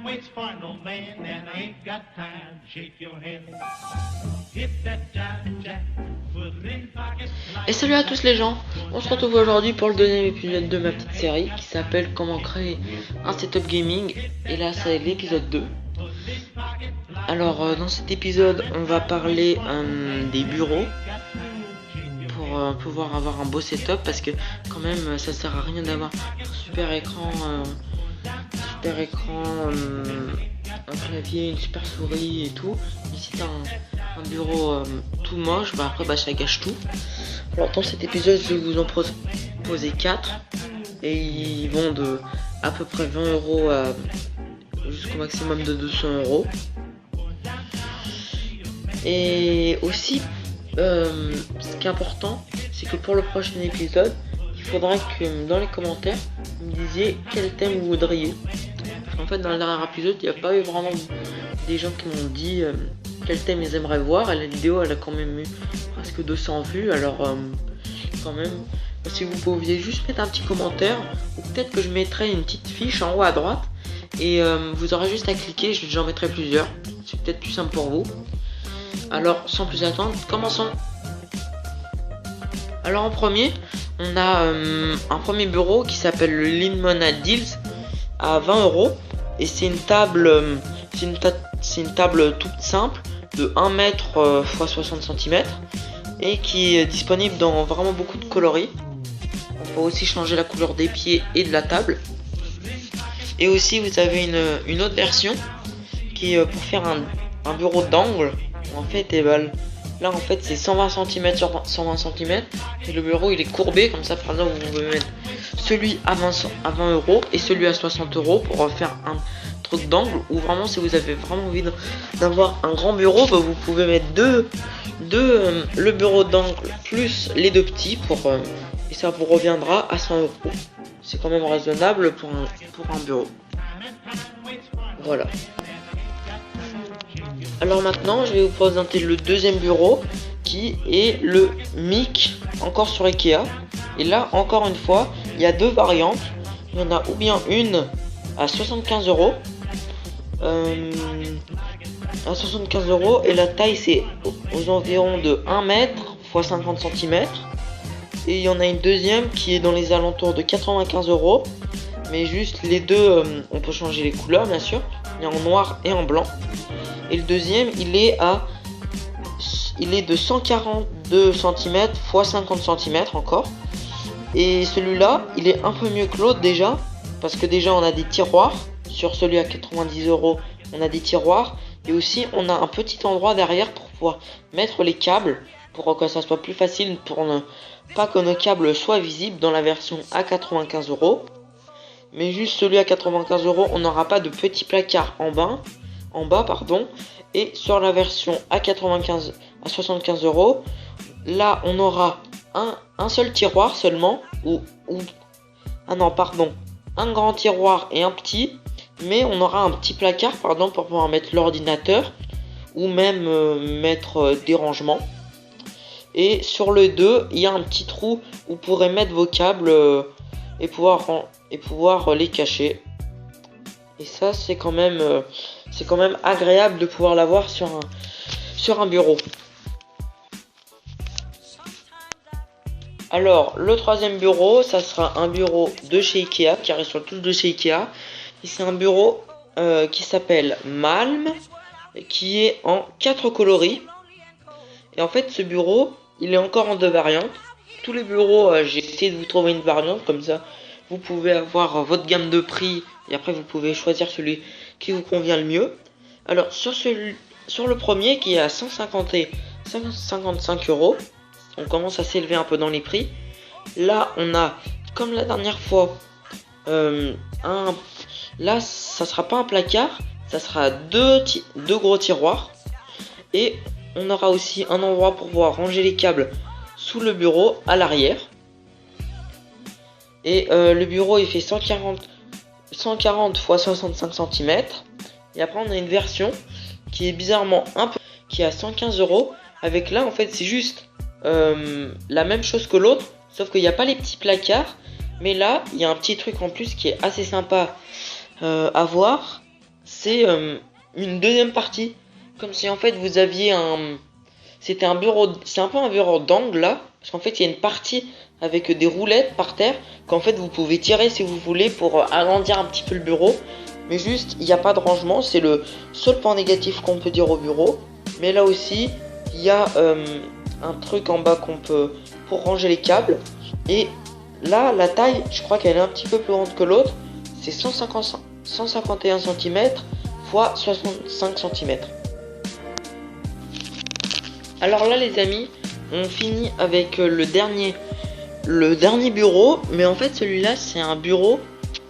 waits for no man and I ain't got time to shake your hand. Hit that jive jack, put it in pocket. Et salut à tous les gens, on se retrouve aujourd'hui pour le deuxième épisode de ma petite série qui s'appelle Comment créer un setup gaming. Et là c'est l'épisode 2. Alors dans cet épisode on va parler des bureaux pour pouvoir avoir un beau setup, parce que quand même ça sert à rien d'avoir un super écran, un clavier, une super souris et tout. Mais si t'as un bureau tout moche, après ça gâche tout. Alors dans cet épisode je vais vous en proposer 4 et ils vont de à peu près 20 € jusqu'au maximum de 200 €. Et aussi ce qui est important, c'est que pour le prochain épisode il faudra que dans les commentaires vous me disiez quel thème vous voudriez. En fait dans le dernier épisode il n'y a pas eu vraiment des gens qui m'ont dit quel thème ils aimeraient voir, et la vidéo elle a quand même eu presque 200 vues. Alors quand même, si vous pouviez juste mettre un petit commentaire, ou peut-être que je mettrai une petite fiche en haut à droite et vous aurez juste à cliquer, j'en mettrai plusieurs, c'est peut-être plus simple pour vous. Alors sans plus attendre, commençons. Alors en premier, on a un premier bureau qui s'appelle le Limonade Deals à 20 € et c'est une table toute simple de 1 mètre x 60 cm et qui est disponible dans vraiment beaucoup de coloris. On peut aussi changer la couleur des pieds et de la table. Et aussi vous avez une autre version qui est pour faire un bureau d'angle. En fait, là en fait c'est 120 cm sur 120 cm et le bureau il est courbé comme ça. Par exemple vous pouvez mettre celui à 20 € et celui à 60 € pour faire un truc d'angle, ou vraiment si vous avez vraiment envie d'avoir un grand bureau, vous pouvez mettre le bureau d'angle plus les deux petits et ça vous reviendra à 100 €. C'est quand même raisonnable pour un bureau. Voilà. Alors maintenant je vais vous présenter le deuxième bureau qui est le MIC, encore sur Ikea. Et là encore une fois il y a deux variantes. Il y en a ou bien une à 75 € à 75 € et la taille c'est aux environs de 1 mètre x 50 cm. Et il y en a une deuxième qui est dans les alentours de 95 €, mais juste les deux on peut changer les couleurs bien sûr, il y a en noir et en blanc. Et le deuxième il est de 142 cm x 50 cm encore. Et celui-là il est un peu mieux que l'autre déjà, parce que déjà on a des tiroirs. Sur celui à 90 € on a des tiroirs, et aussi on a un petit endroit derrière pour pouvoir mettre les câbles, pour que ça soit plus facile, pour ne pas que nos câbles soient visibles dans la version à 95 €. Mais juste celui à 95 € on n'aura pas de petit placard en bas, et sur la version à 75 € là on aura un seul tiroir seulement, un grand tiroir et un petit, mais on aura un petit placard pour pouvoir mettre l'ordinateur ou même mettre des rangements. Et sur le 2 il y a un petit trou où vous pourrez mettre vos câbles et pouvoir les cacher. Et ça c'est quand même agréable de pouvoir l'avoir sur un bureau. Alors le troisième bureau, ça sera un bureau de chez Ikea, qui arrive sur tous de chez Ikea. Et c'est un bureau qui s'appelle Malm, qui est en 4 coloris. Et en fait ce bureau il est encore en 2 variantes. Tous les bureaux j'ai essayé de vous trouver une variante, comme ça vous pouvez avoir votre gamme de prix et après vous pouvez choisir celui qui vous convient le mieux. Alors sur le premier qui est à 155 €, on commence à s'élever un peu dans les prix. Là on a, comme la dernière fois, là ça sera pas un placard, ça sera deux gros tiroirs, et on aura aussi un endroit pour pouvoir ranger les câbles sous le bureau à l'arrière. Et le bureau il fait 140 x 65 cm. Et après on a une version qui est bizarrement qui est à 115 €, avec là en fait c'est juste la même chose que l'autre, sauf qu'il n'y a pas les petits placards, mais là il y a un petit truc en plus qui est assez sympa à voir. c'est une deuxième partie. Comme si en fait vous aviez c'était un bureau, c'est un peu un bureau d'angle là. Parce qu'en fait il y a une partie avec des roulettes par terre qu'en fait vous pouvez tirer si vous voulez pour agrandir un petit peu le bureau. Mais juste, il n'y a pas de rangement, c'est le seul point négatif qu'on peut dire au bureau. Mais là aussi, il y a un truc en bas qu'on peut pour ranger les câbles. Et là, la taille, je crois qu'elle est un petit peu plus grande que l'autre. C'est 151 cm x 65 cm. Alors là, les amis, on finit avec le dernier bureau. Mais en fait, celui-là, c'est un bureau,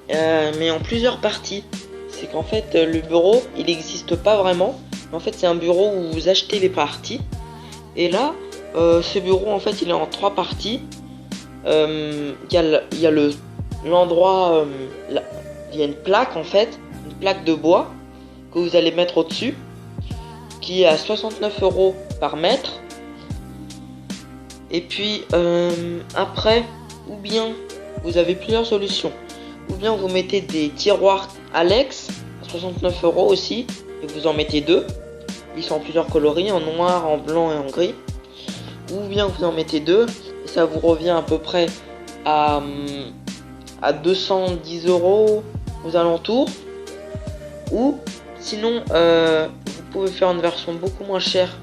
mais en plusieurs parties. C'est qu'en fait le bureau il n'existe pas vraiment, mais en fait c'est un bureau où vous achetez les parties. Et là ce bureau en fait il est en 3 parties. Il y a l'endroit, il y a une plaque en fait, une plaque de bois que vous allez mettre au dessus qui est à 69 € par mètre. Et puis après, ou bien vous avez plusieurs solutions. Ou bien vous mettez des tiroirs Alex à 69 € aussi, et vous en mettez 2. Ils sont en plusieurs coloris, en noir, en blanc et en gris. Ou bien vous en mettez 2, et ça vous revient à peu près à 210 € aux alentours. Ou sinon, vous pouvez faire une version beaucoup moins chère,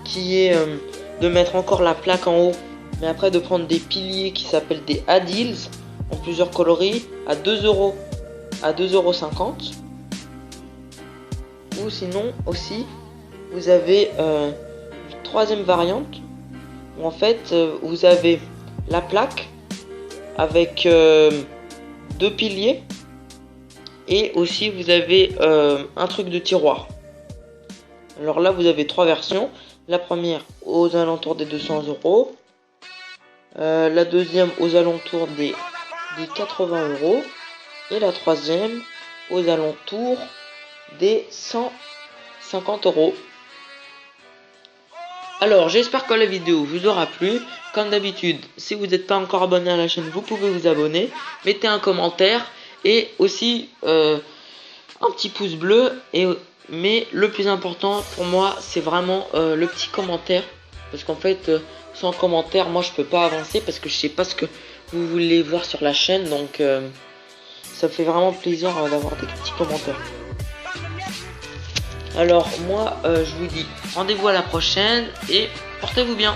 qui est de mettre encore la plaque en haut, mais après de prendre des piliers qui s'appellent des Adils en plusieurs coloris à 2 €, à 2,50 €. Ou sinon aussi vous avez une troisième variante où en fait vous avez la plaque avec 2 piliers et aussi vous avez un truc de tiroir. Alors là vous avez 3 versions. La première aux alentours des 200 €, la deuxième aux alentours des 80 € et la troisième aux alentours des 150 €. Alors j'espère que la vidéo vous aura plu. Comme d'habitude, si vous n'êtes pas encore abonné à la chaîne, vous pouvez vous abonner, mettez un commentaire et aussi un petit pouce bleu. Mais le plus important pour moi c'est vraiment le petit commentaire, parce qu'en fait sans commentaire moi je peux pas avancer, parce que je sais pas ce que vous voulez voir sur la chaîne. Donc ça me fait vraiment plaisir d'avoir des petits commentaires. Alors moi je vous dis rendez-vous à la prochaine et portez-vous bien.